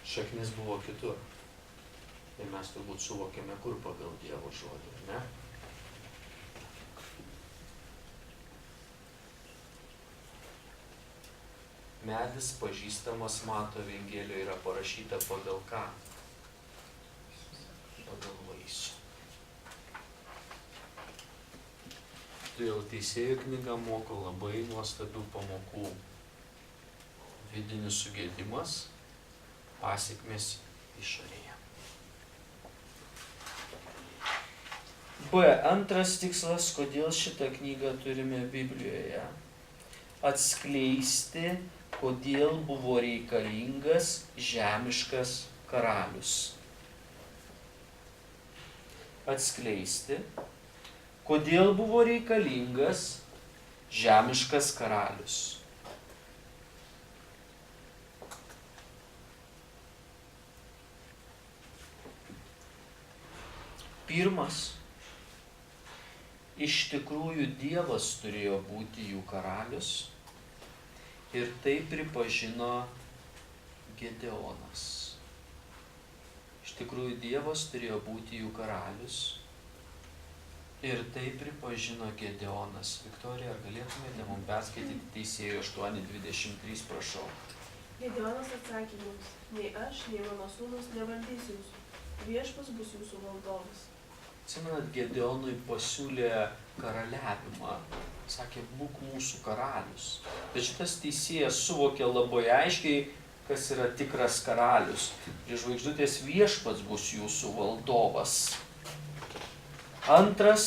šaknis buvo kitur. Ir mes turbūt suvokėme, kur pagal Dievo žodį, ne? Medis pažįstamas Mato Evangelijoje yra parašyta pagal ką? Pagal vaisių. Todėl Teisėjų knyga moko labai nuostabių pamokų. Vidinis sugėdimas, pasekmės išorėje. B. Antras tikslas, kodėl šitą knygą turime Biblijoje. Atskleisti, kodėl buvo reikalingas žemiškas karalius. Atskleisti, kodėl buvo reikalingas žemiškas karalius. Pirmas, iš tikrųjų Dievas turėjo būti jų karalius ir tai pripažino Gedeonas. Iš tikrųjų Dievas turėjo būti jų karalius ir tai pripažino Gedeonas. Viktorija, ar galėtumėte mums perskaityti Teisėjų 8:23, prašau. Gedeonas atsakė jums, nei aš, nei mano sūnus nevaldys jūsų. Viešpats bus jūsų valdovas. Atsimenat, Gedeonui pasiūlė karaliavimą. Sakė, būk mūsų karalius. Bet šitas teisėjas suvokė labai aiškiai, kas yra tikras karalius. Prie žvaigždutės viešpats bus jūsų valdovas. Antras,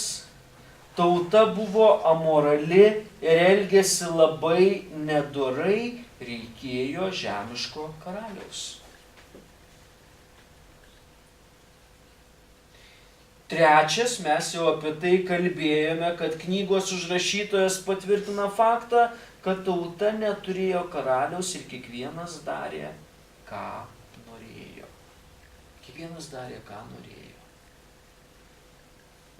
tauta buvo amorali ir elgėsi labai nedorai, reikėjo žemiško karaliaus. Trečias, mes jau apie tai kalbėjome, kad knygos užrašytojas patvirtina faktą, kad tauta neturėjo karaliaus ir kiekvienas darė, ką norėjo. Kiekvienas darė, ką norėjo.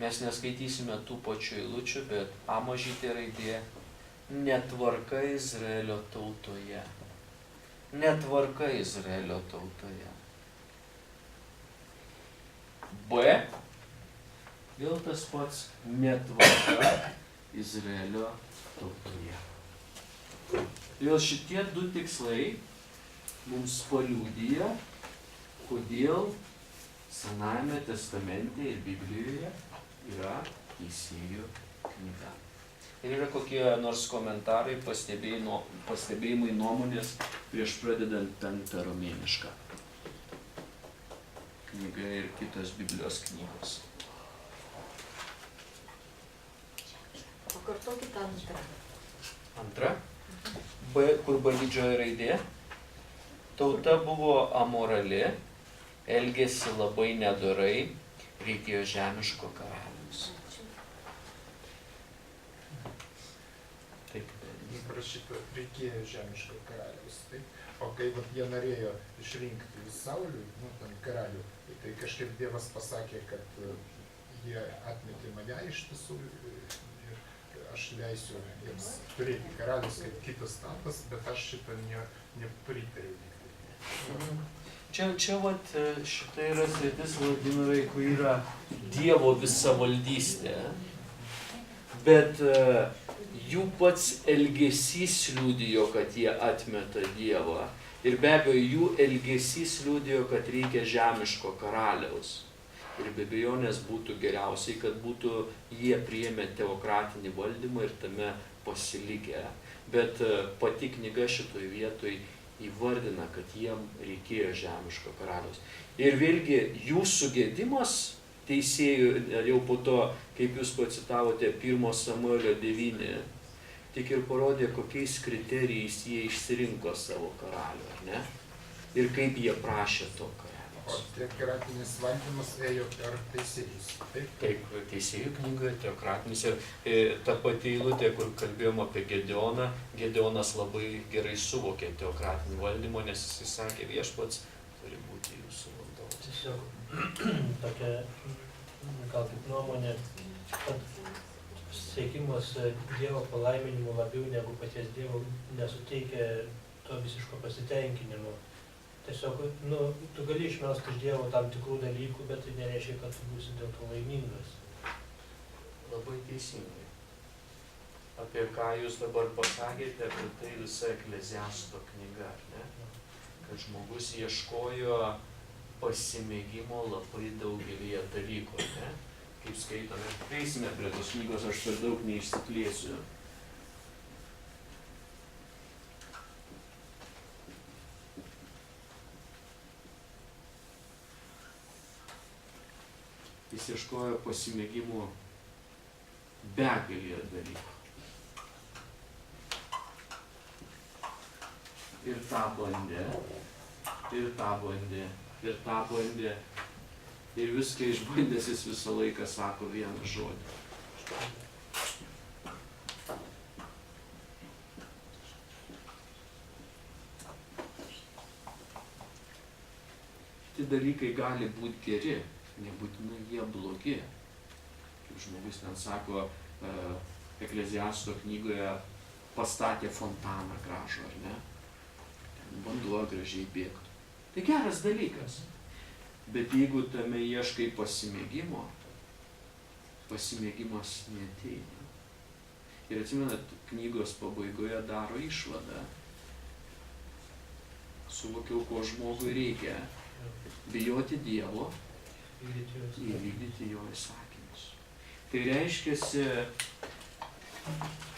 Mes neskaitysime tų pačių eilučių, bet A mažytė raidė netvarka Izraelio tautoje. Netvarka Izraelio tautoje. B. Vėl tas pats netvarka Izraelio tautoje. Vėl šitie du tikslai mums paliudija, kodėl Senajame testamente ir Biblijoje yra Teisėjų knyga. Ir yra kokie nors komentarai, pastebėjimai, nuomonės prieš pradedant 5 romėnišką knygą ir kitos Biblijos knygos. Pakartokit antrą. Antra. B, kur B didžioji raidė. Tauta buvo amorali, elgėsi labai nedorai, reikėjo žemiško karaliaus. Taip. Parašyta, reikėjo žemiško karaliaus. Taip? O kai jie norėjo išrinkti Saulį, ten karalių, tai kažkaip Dievas pasakė, kad jie atmetė mane iš tiesų ir aš leisiu jiems turėti karalius kaip kitas tautas, bet aš šitą nepritariu. Čia vat, šita yra sritis, Vladimirai, kur yra Dievo visa valdystė. Bet jų pats elgesys liudijo, kad jie atmeta Dievą. Ir be abejo, jų elgesys liudijo, kad reikia žemiško karaliaus. Ir be abejonės būtų geriausiai, kad būtų jie priėmę teokratinį valdymą ir tame pasilikę. Bet pati knyga šitoj vietoj įvardina, kad jiem reikėjo žemiško karaliaus. Ir vėlgi jų sugėdimas teisėjų, jau po to, kaip jūs pacitavote 1 Samuelio 9, tik ir parodė, kokiais kriterijais jie išsirinko savo karalių, ar ne? Ir kaip jie prašė to karaliaus. O teokratinis valdymas ėjo per teisėjus, taip? Taip, Teisėjų knygoje teokratinis ir ta pati eilutė, kur kalbėjom apie Gedeoną, Gedeonas labai gerai suvokė teokratinį valdymą, nes jis sakė, viešpats turi būti jūsų valdovas. Tiesiog tokia, gal kaip nuomonė, kad siekimas Dievo palaiminimo labiau negu paties Dievo nesuteikia to visiško pasitenkinimo. Tiesiog, nu, tu gali išmest iš Dievo tam tikrų dalykų, bet tai nereiškia, kad tu būsi dėl to laimingas. Labai teisingai. Apie ką jūs dabar pasakėte, apie tai visa Ekleziasto knyga, ne? Kad žmogus ieškojo pasimėgimo labai daugelyje dalykų, ne? Kaip skaitome, prieisime prie tos knygos, aš per daug neišsiplėsiu. Jis ieškojo pasimėgimų begalėje dalykų. Ir tą bandė, ir tą bandė, ir tą bandė. Ir viską išbandęs jis visą laiką sako vieną žodį. Tie dalykai gali būti geri, nebūtinai jie blogi. Kaip žmogus ten sako, Ekleziasto knygoje pastatė fontaną gražų, ar ne? Ten vanduo gražiai bėgtų. Tai geras dalykas. Bet jeigu tame ieškai pasimėgimo, pasimėgimas neateina. Ir atsimenat, knygos pabaigoje daro išvadą. Suvokiau, ko žmogui reikia. Bijoti Dievo, įvykdyti jo įsakymus. Tai reiškiasi,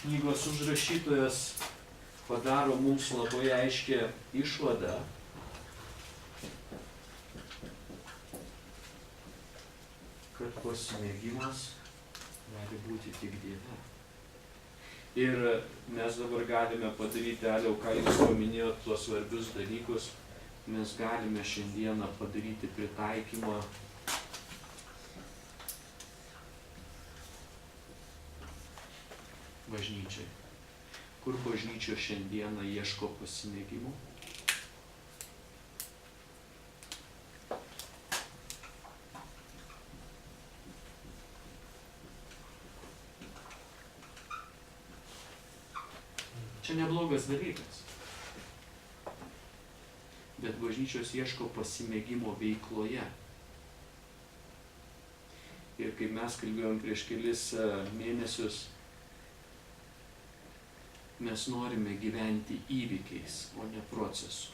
knygos užrašytojas padaro mums labai aiškią išvadą, kad pasimėgimas gali būti tik Dieve. Ir mes dabar galime padaryti, Aliau, ką jūs paminėjot, tuos svarbius dalykus, mes galime šiandieną padaryti pritaikymą bažnyčiai. Kur bažnyčia šiandieną ieško pasimėgimų? Čia neblogas dalykas. Bet bažnyčios ieško pasimėgimo veikloje. Ir kaip mes kalbėjom prieš kelis mėnesius, mes norime gyventi įvykiais, o ne procesu.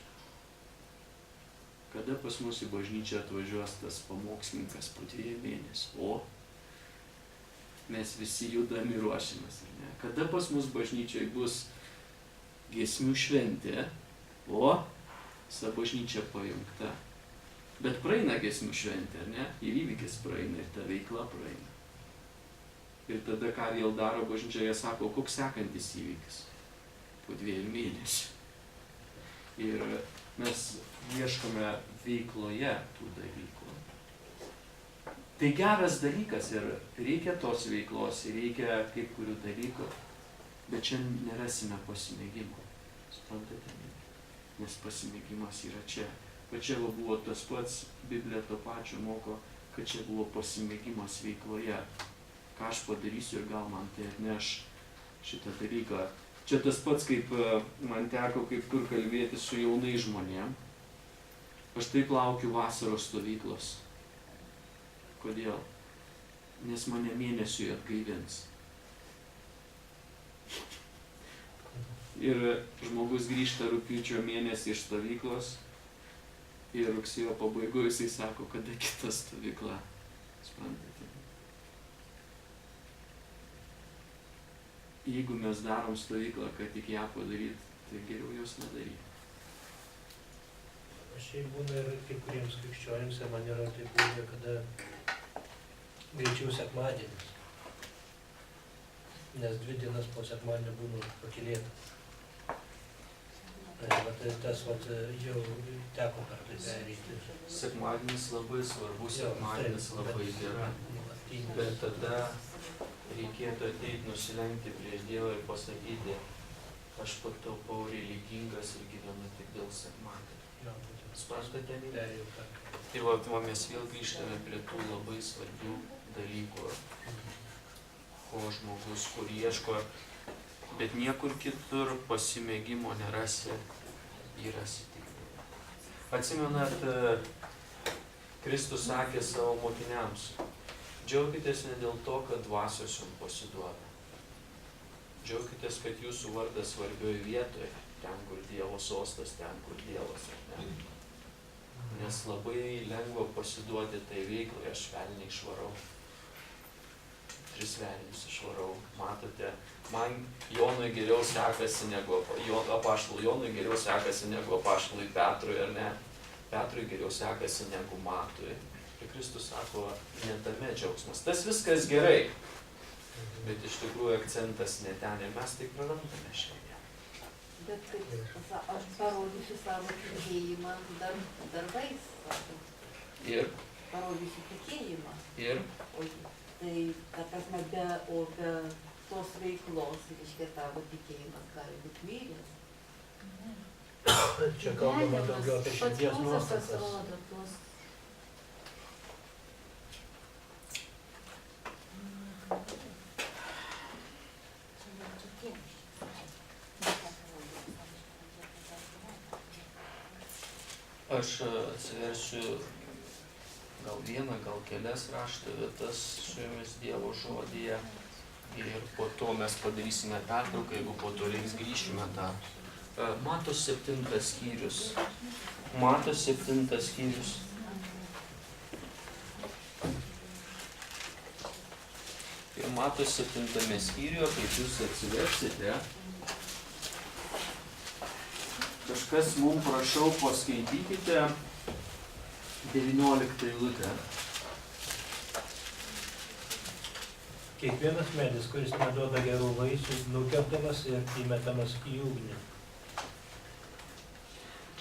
Kada pas mus į bažnyčią atvažiuos tas pamokslininkas po 2 mėnesių? O mes visi judami ruošiamės. Kada pas mus bažnyčiai bus giesmių šventė? O visa bažnyčia pajungta. Bet praeina giesmių šventė, ar ne? Ir įvykis praeina, ir ta veikla praeina. Ir tada ką vėl daro bažnyčia, jie sako, koks sekantis įvykis? Po 2 mėnesių. Ir mes ieškome veikloje tų dalykų. Tai geras dalykas ir reikia tos veiklos, ir reikia kai kurių dalykų, bet čia nerasime pasimėgimo. Suprantate? Nes pasimėgimas yra čia. Bet čia buvo tas pats, Biblija to pačio moko, kad čia buvo pasimėgimas veikloje. Ką aš padarysiu ir gal man tai atneš šitą dalyką. Čia tas pats, kaip man teko kaip kur kalbėti su jaunais žmonėm. Aš taip laukiu vasaros stovyklos. Kodėl? Nes mane mėnesiui atgaivins. Ir žmogus grįžta rugpjūčio mėnesį iš stovyklos ir rugsėjo pabaigoje jisai sako, kada kita stovykla. Suprantate? Jeigu mes darom stovyklą, kad tik ją padaryt, tai geriau jos nedaryti. Šiaip būna ir kai kuriems krikščionims, ir man yra taip būna, kada greičiau sekmadienis. Nes 2 dienas po sekmadienio būnu pakylėtas. Tas jau teko per tai perėti. Sekmadienis labai svarbus, sekmadienis labai gera. Bet tada reikėtų ateiti, nusilenkti prieš Dievą ir pasakyti, aš patapau religingas ir gyvenu tik dėl sekmadienio. Suprantate? Tai va, mes vėl grįžtame prie tų labai svarbių dalykų, ko žmogus, kur ieško, bet niekur kitur pasimėgimo nerasi, jį rasi tik Dieve. Atsimenat, Kristus sakė savo mokiniams, džiaukitės ne dėl to, kad dvasios jums pasiduoda. Džiaukitės, kad jūsų vardas svarbioj vietoje, ten, kur Dievo sostas, ten, kur Dievas. Ne? Nes labai lengva pasiduoti tai veiklai, aš velniai išvarau. 3 velnius išvarau. Matote, man Jonui geriau sekasi negu apaštalui Jonui geriau sekasi negu apaštalui Petrui, ar ne? Petrui geriau sekasi negu Matui. Ir Kristus sako, ne tame džiaugsmas. Tas viskas gerai, bet iš tikrųjų akcentas ne ten ir mes tai prarandame šiandien. Bet kaip aš parodysiu savo tikėjimą darbais. Ir? Parodysiu tikėjimą. Ir? Tai, ta prasme, be tos veiklos, reiškia, tavo tikėjimas gali būti miręs. Čia kalbama daugiau apie širdies nuostatas. Aš atsiversiu gal vieną, gal kelias rašto vietas su jumis Dievo žodyje ir po to mes padarysime pertrauką, jeigu po to reiks grįšime dar. Mato 7 skyrius. Mato 7 skyrius. Ir Mato 7 skyriuje, kaip jūs atsiversite, kažkas mums prašau paskaitykite 19 eilutę. Kiekvienas medis, kuris neduoda gerų vaisių, nukertamas ir įmetamas į ugnį.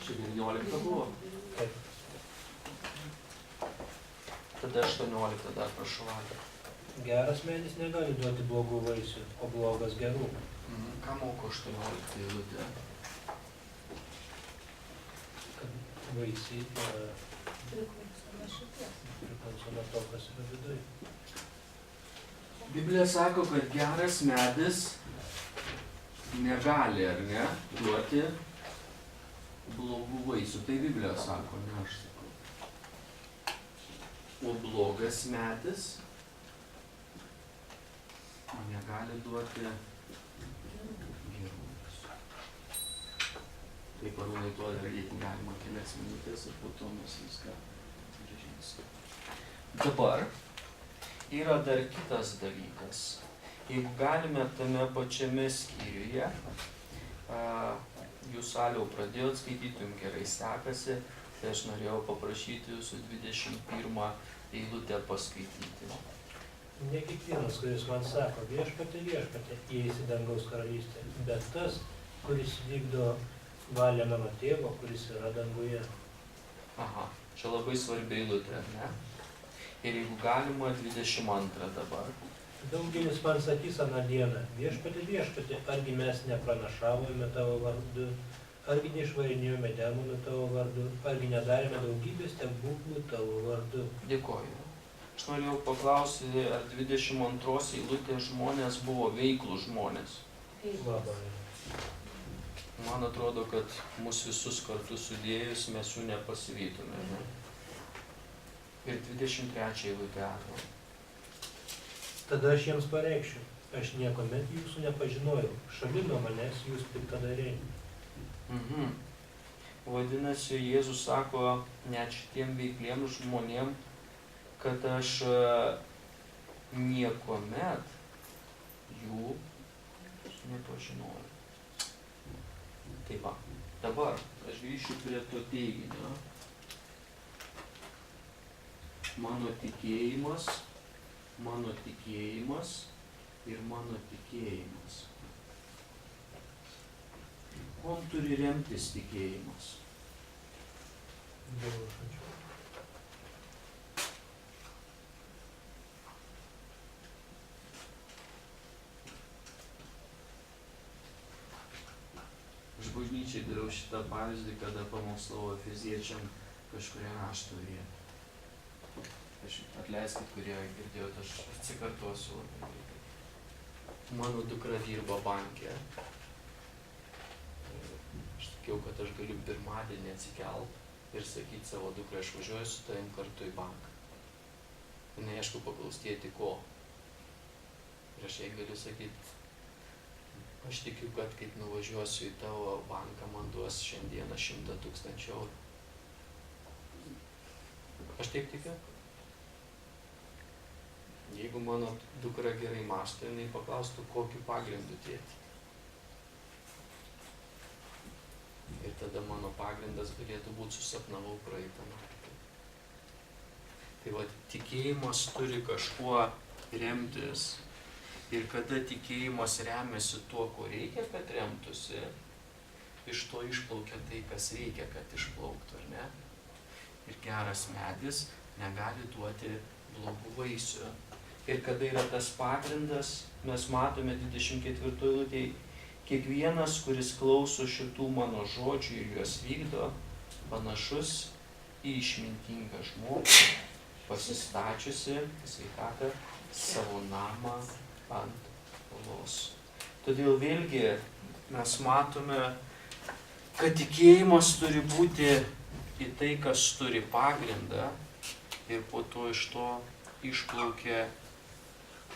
Čia 19 buvo. Taip. Tada 18 dar prašau. Geras medis negali duoti blogų vaisių, o blogas gerų. Ką moko 18 eilutė? Kad vaisiai priklauso nuo to, kas yra viduje. Biblija sako, kad geras medis negali, ar ne, duoti blogų vaisių. Tai Biblija sako, ne aš sakau. O blogas medis negali duoti gerų vaisių. Tai parūnai to daryti galima kelias minutės ir po to mes viską grįžinsim. Dabar yra dar kitas dalykas. Jeigu galime tame pačiame skyriuje, jūs Aliau pradėjot skaityti, jums gerai sekasi, tai aš norėjau paprašyti jūsų 21 eilutę paskaityti. Ne kiekvienas, kuris man sako, viešpatie, viešpatie, įeis į dangaus karalystę, bet tas, kuris vykdo valią mano tėvo, kuris yra danguje. Aha, čia labai svarbi eilutė, ar ne? Ir jeigu galima, 22 dabar. Daugelis man sakys aną dieną, viešpatie, viešpatie, argi mes nepranašavome tavo vardu, argi neišvarinėjome demonų tavo vardu, argi nedarėme daugybės stebuklų tavo vardu. Dėkoju. Aš norėjau paklausyti, ar 22 eilutė žmonės buvo veiklų žmonės. Labai. Man atrodo, kad mus visus kartu sudėjus mes jų nepasivytume. Ne? Ir 23 eilutė. Tada aš jiems pareikšiu, aš niekuomet jūsų nepažinojau, šalin nuo manęs jūs piktadariai. Vadinasi, Jėzus sako net šitiem veikliem žmonėm, kad aš niekuomet jų nepažinojau. Tai va, dabar aš grįšiu prie to teiginio. Mano tikėjimas ir mano tikėjimas. Kuom turi remtis tikėjimas? Dievo žodžiu. Aš bažnyčiai dariau šitą pavyzdį, kada pamokslavau Efeziečiam kažkuria rašto vietą. Aš atleiskit, kurie girdėjot, aš atsikartosiu labai greitai. Mano dukra dirba banke. Aš sakiau, kad aš galiu pirmadienį atsikelt ir sakyti savo dukrai, aš važiuoju su tavim kartu į banką. Jinai, aišku, paklaus tėti ko. Ir aš jai galiu sakyti, aš tikiu, kad kaip nuvažiuosiu į tavo banką, man duos šiandieną 100 000 eurų. Aš taip tikiu. Jeigu mano dukra gerai mąsto, jinai paklaustų, kokiu pagrindu tėti. Ir tada mano pagrindas galėtų būti susapnavau praeitą naktį. Tai va, tikėjimas turi kažkuo remtis. Ir kada tikėjimas remiasi tuo, ko reikia, kad remtųsi, iš to išplaukia tai, kas reikia, kad išplauktų, ar ne? Ir geras medis negali duoti blogų vaisių. Ir kada yra tas pagrindas, mes matome 24 eilutėje, kiekvienas, kuris klauso šitų mano žodžių ir juos vykdo, panašus į išmintingą žmogų, pasistačiusi sveikatą savo namą ant uolos. Todėl vėlgi mes matome, kad tikėjimas turi būti į tai, kas turi pagrindą, ir po to iš to išplaukia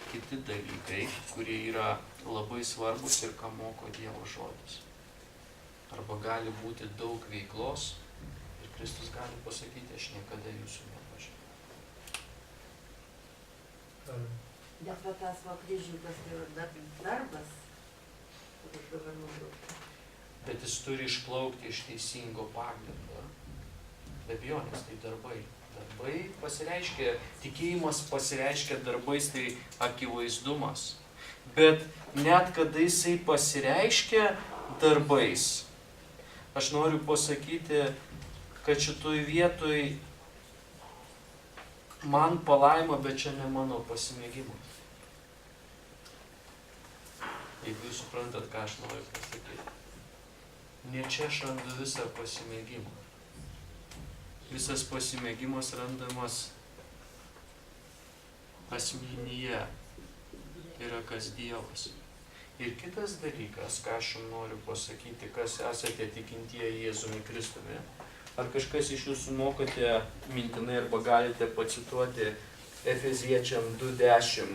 kiti dalykai, kurie yra labai svarbus ir ką moko Dievo žodis. Arba gali būti daug veiklos ir Kristus gali pasakyti, aš niekada jūsų nepažinau. Bet va tas va kryžiukas tai yra darbas, kur aš dabar naudojau. Bet jis turi išplaukti iš teisingo pagrindo. Be abejonės, tai darbai. Darbai pasireiškia, tikėjimas pasireiškia darbais, tai akivaizdumas. Bet net kada jisai pasireiškia darbais, aš noriu pasakyti, kad šitoj vietoj man palaima, bet čia ne mano pasimėgimas. Jeigu jūs suprantat, ką aš noriu pasakyti. Ne čia aš randu visą pasimėgimą. Visas pasimėgimas randamas asmenyje, yra kas Dievas. Ir kitas dalykas, ką aš jums noriu pasakyti, kas esate tikintieji Jėzumi Kristumi. Ar kažkas iš jūsų mokate mintinai arba galite pacituoti Efeziečiam 2:10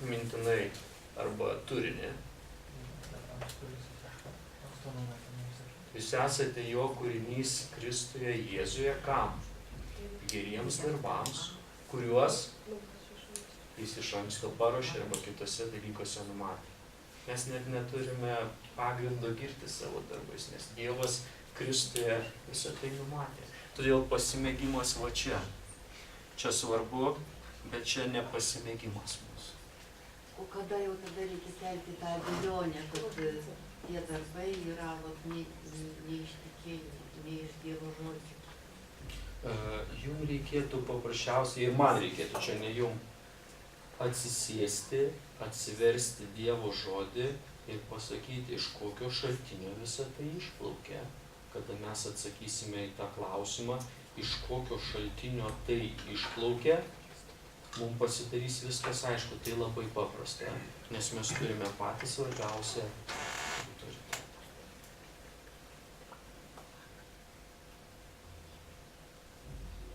mintinai arba turinį? Jūs esate jo kūrinys Kristuje Jėzuje kam? Geriems darbams, kuriuos jis iš anksto paruošė arba kitose dalykuose numatė. Mes net neturime pagrindo girti savo darbais, nes Dievas Kristuje visą tai numatė. Todėl pasimėgimas va čia. Čia svarbu, bet čia ne pasimėgimas mūsų. O kada jau tada reikia kelti tą abejonę, kad tie darbai yra ne iš tikėjimo, ne iš Dievo žodžio? Jums reikėtų paprasčiausiai, ir man reikėtų, čia ne jums, atsisėsti, atsiversti Dievo žodį ir pasakyti, iš kokio šaltinio visą tai išplaukia. Kada mes atsakysime į tą klausimą, iš kokio šaltinio tai išplaukia, mums pasidarys viskas aišku, tai labai paprasta, nes mes turime patį svarbiausią autoritetą.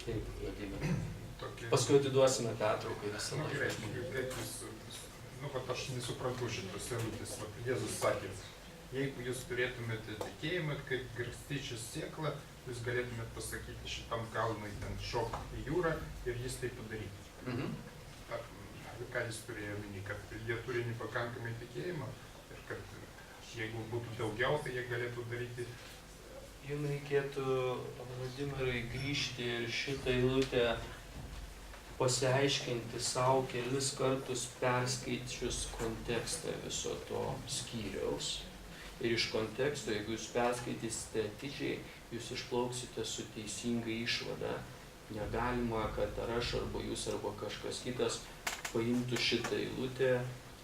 Taip, Vladimir. Paskui atiduosime pertrauką visą laiką. Kaip jūs, vat aš nesuprantu šitos eilutės. Jėzus sakė, jeigu jūs turėtumėte tikėjimą, kaip garstyčios sėklą, jūs galėtumėte pasakyti šitam kalnui ten šok į jūrą ir jis tai padarytų. Ką jis turėjo omeny, kad jie turi nepakankamai tikėjimą ir kad jeigu būtų daugiau, tai jie galėtų daryti. Jums reikėtų, Vladimirai, grįžti ir šitą eilutę pasiaiškinti savo kelis kartus perskaičius kontekstą viso to skyriaus. Ir iš konteksto, jeigu jūs perskaitysite atidžiai, jūs išplauksite su teisinga išvada. Negalima, kad ar aš, arba jūs, arba kažkas kitas paimtų šitą eilutę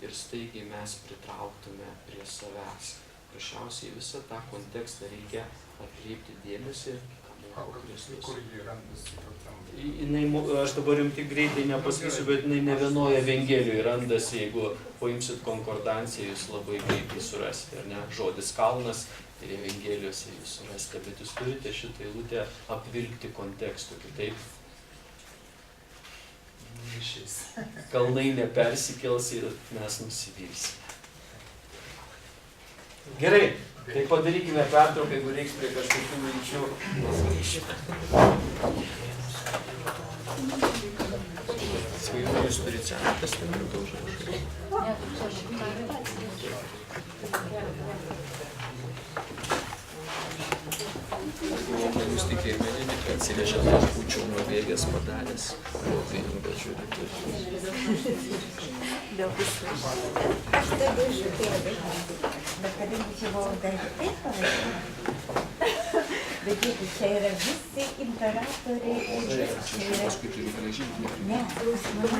ir staigiai mes pritrauktume prie savęs. Prašiausiai visą tą kontekstą reikia atkreipti dėmesį, ką Kur jį randasi tokiam? Aš dabar jums tik greitai nepasakysiu, bet jinai ne vienoje Evangelijoje randasi, jeigu paimsit konkordanciją, jūs labai greitai surasite, ar ne? Žodis kalnas ir Evangelijose jūs surasite, bet jūs turite šitą eilutę apvilkti kontekstu, kitaip Neišeis. kalnai nepersikels ir mes nusivylsime. Gerai, tai padarykime pertrauką, jeigu reiks prie kažkokių minčių, mes grįšime. Svaigu, jūs turite Senąjį testamentą užrašų. Jūs tikėjime nedikai atsivežė tos kūčių nuo vėgės padarės. Tai žiūrėt. Aš tada žiūrėjau, bet kadangi čia buvo dar taip panašiai, bet jeigu čia yra visi imperatoriai, čia yra... Paskui turiu grąžinti. Ne, mama,